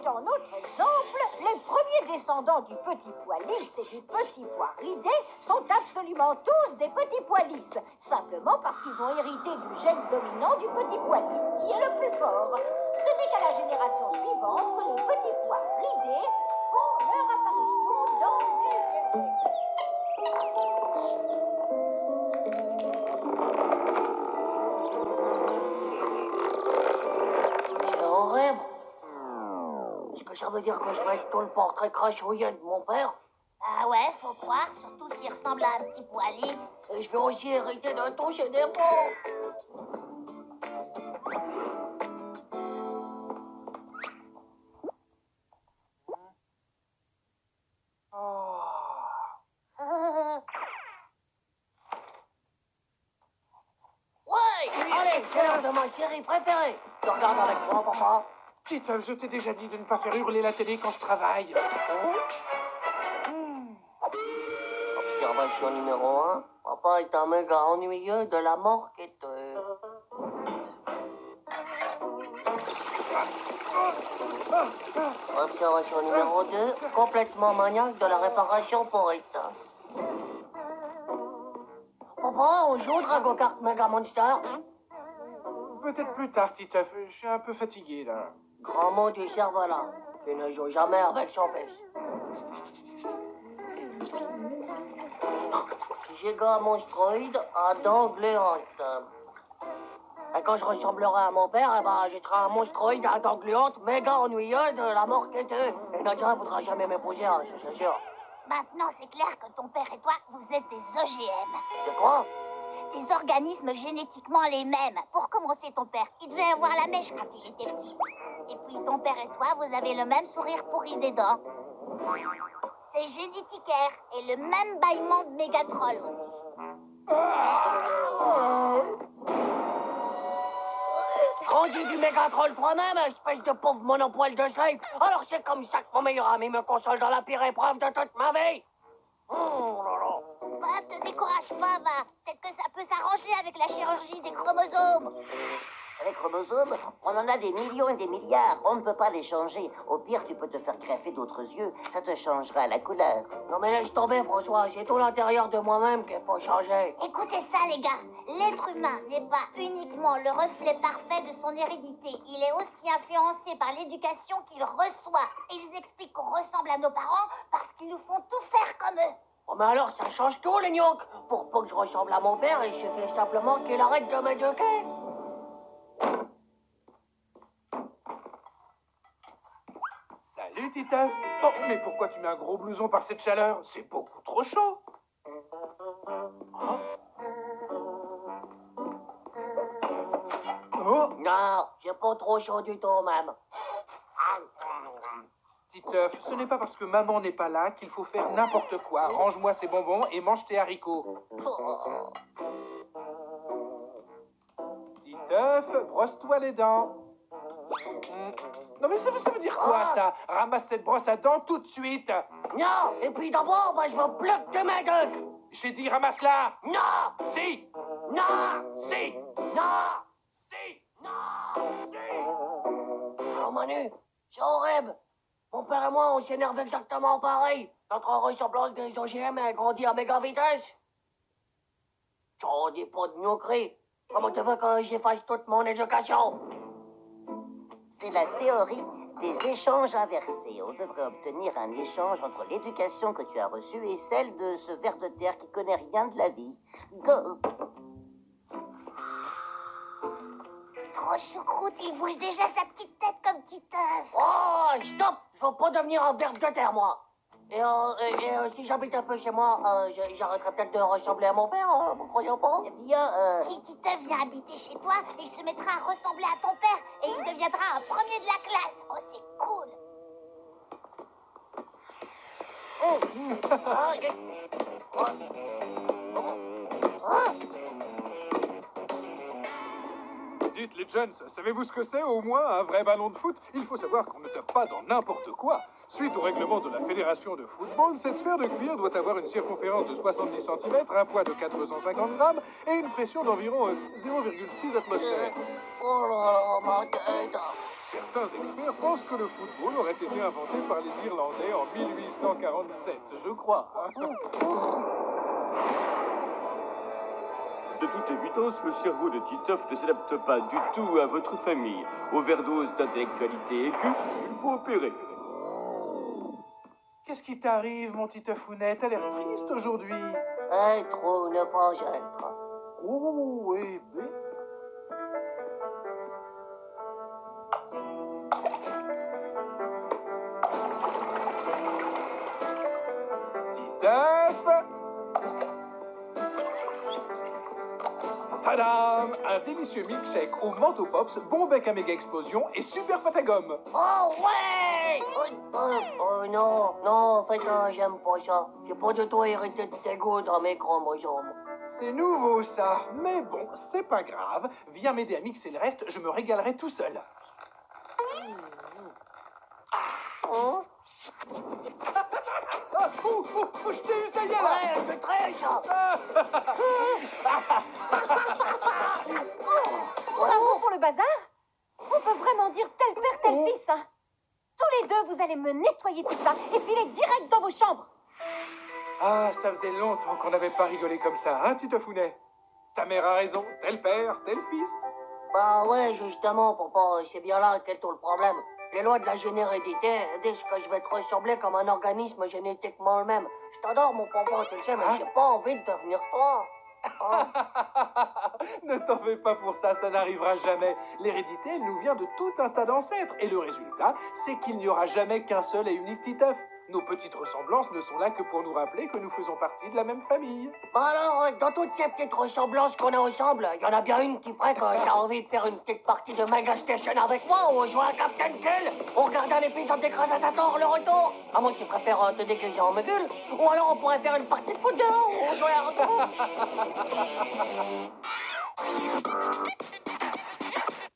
dans notre exemple, les premiers descendants du petit pois lisse et du petit pois ridé sont absolument tous des petits pois lisses, simplement parce qu'ils ont hérité du gène dominant du petit pois lisse, qui est le plus fort. Ce n'est qu'à la génération suivante que les petits pois ridés font leur apparition dans l'univers. C'est horrible. Est-ce que ça veut dire que je vais être tout le portrait crachouillé de mon père? Ah ouais, faut croire, surtout s'il ressemble à un petit pois lisse. Et je vais aussi hériter de ton généraux. Ouais! Allez, c'est l'heure de ma série préférée. Tu regardes avec moi, papa? Titeuf, je t'ai déjà dit de ne pas faire hurler la télé quand je travaille. Observation numéro 1. Papa est un méga ennuyeux de la mort quêteuse. Observation numéro 2. Complètement maniaque de la réparation pourrite. Papa, on joue au Dragon Kart Mega Monster? Peut-être plus tard, Titeuf. Je suis un peu fatigué, là. Grand mot du cerveau-là, qui ne joue jamais avec son fils. Giga monstroïde à dents gluantes. Et quand je ressemblerai à mon père, eh ben, je serai un monstroïde à dents gluantes, méga ennuyeux de la mort quêteuse. Et Nadia ne voudra jamais m'épouser, hein, je suis sûr. Maintenant, c'est clair que ton père et toi, vous êtes des OGM. De quoi? Des organismes génétiquement les mêmes. Pour commencer, ton père, il devait avoir la mèche quand il était petit. Et puis, ton père et toi, vous avez le même sourire pourri des dents. C'est généticaire et le même bâillement de Mégatroll aussi. Grandi du mégatroll toi-même, espèce de pauvre monopole de slave. Alors c'est comme ça que mon meilleur ami me console dans la pire épreuve de toute ma vie. Oh là là. Va, te décourage pas, va. Peut-être que ça peut s'arranger avec la chirurgie des chromosomes. Les chromosomes, on en a des millions et des milliards. On ne peut pas les changer. Au pire, tu peux te faire greffer d'autres yeux. Ça te changera la couleur. Non mais laisse tomber François, c'est tout l'intérieur de moi-même qu'il faut changer. Écoutez ça, les gars. L'être humain n'est pas uniquement le reflet parfait de son hérédité. Il est aussi influencé par l'éducation qu'il reçoit. Ils expliquent qu'on ressemble à nos parents parce qu'ils nous font tout faire comme eux. Oh mais alors ça change tout les gnocks. Pour pas que je ressemble à mon père, il suffit simplement qu'il arrête de m'éduquer. Salut, Titeuf. Oh, mais pourquoi tu mets un gros blouson par cette chaleur? C'est beaucoup trop chaud. Oh, Non, j'ai pas trop chaud du tout même. Titeuf, ce n'est pas parce que maman n'est pas là qu'il faut faire n'importe quoi. Range-moi ces bonbons et mange tes haricots. Titeuf, brosse-toi les dents. Non mais ça veut dire quoi ça? Ramasse cette brosse à dents tout de suite. Non, et puis d'abord, je vais bloquer mes gueules. J'ai dit ramasse-la. Non, Si, non, si, non, si. non, si. Oh Manu, c'est horrible. Mon père et moi, on s'énerve exactement pareil. Notre ressemblance des OGM a grandi à méga vitesse. J'en dis pas de gnoccherie. Comment tu veux que j'efface toute mon éducation? C'est la théorie des échanges inversés. On devrait obtenir un échange entre l'éducation que tu as reçue et celle de ce ver de terre qui connaît rien de la vie. Go! Trop choucroute, il bouge déjà sa petite tête comme petit œuf. Oh, stop! Je veux pas devenir un verbe de terre, moi. Et si j'habite un peu chez moi, j'arrêterai peut-être de ressembler à mon père, vous croyez pas? Eh bien, Si Titeuf vient habiter chez toi, il se mettra à ressembler à ton père et il deviendra un premier de la classe. Oh, c'est cool. Dites les jeunes, savez-vous ce que c'est au moins un vrai ballon de foot? Il faut savoir qu'on ne tape pas dans n'importe quoi. Suite au règlement de la Fédération de football, cette sphère de cuir doit avoir une circonférence de 70 cm, un poids de 450 grammes et une pression d'environ 0,6 atmosphères. Oh là là, ma tête. Certains experts pensent que le football aurait été inventé par les Irlandais en 1847, je crois. De toute évidence, le cerveau de Titeuf ne s'adapte pas du tout à votre famille. Overdose d'intellectualité aiguë, il faut opérer. Qu'est-ce qui t'arrive, mon Titeufounet? T'as l'air triste aujourd'hui. Trop ne pas être. Oh, eh ben. Titeuf! Tadam! Un délicieux milkshake au manteau pops, bon bec à méga explosion et super pâte à gomme. Oh ouais! Oh non, non, en fait, j'aime pas ça. J'ai pas du tout hérité de tes goûts dans mes chromosomes. C'est nouveau ça, mais bon, c'est pas grave. Viens m'aider à mixer le reste, je me régalerai tout seul. Hein? Je t'ai eu, ça y est là! Ouais, je triche! Bravo pour le bazar. On peut vraiment dire tel père, tel fils. Hein. Tous les deux, vous allez me nettoyer tout ça et filer direct dans vos chambres. Ah, ça faisait longtemps qu'on n'avait pas rigolé comme ça, hein, Titeufounet? Ta mère a raison, tel père, tel fils. Bah ouais, justement, papa, c'est bien là qu'est tout le problème. Les lois de la générédité disent que je vais te ressembler comme un organisme génétiquement le même. Je t'adore, mon papa, tu le sais, mais j'ai pas envie de devenir toi. Ne t'en fais pas pour ça, ça n'arrivera jamais. L'hérédité, elle nous vient de tout un tas d'ancêtres. Et le résultat, c'est qu'il n'y aura jamais qu'un seul et unique Titeuf. Nos petites ressemblances ne sont là que pour nous rappeler que nous faisons partie de la même famille. Bah alors, dans toutes ces petites ressemblances qu'on a ensemble, il y en a bien une qui ferait que t'as envie de faire une petite partie de Mega Station avec moi ou jouer à Captain Kill ou regarder un épisode d'Écrasatator, le retour. À moins que tu préfères te déguiser en Mugul. Ou alors on pourrait faire une partie de foot dehors ou jouer à retour.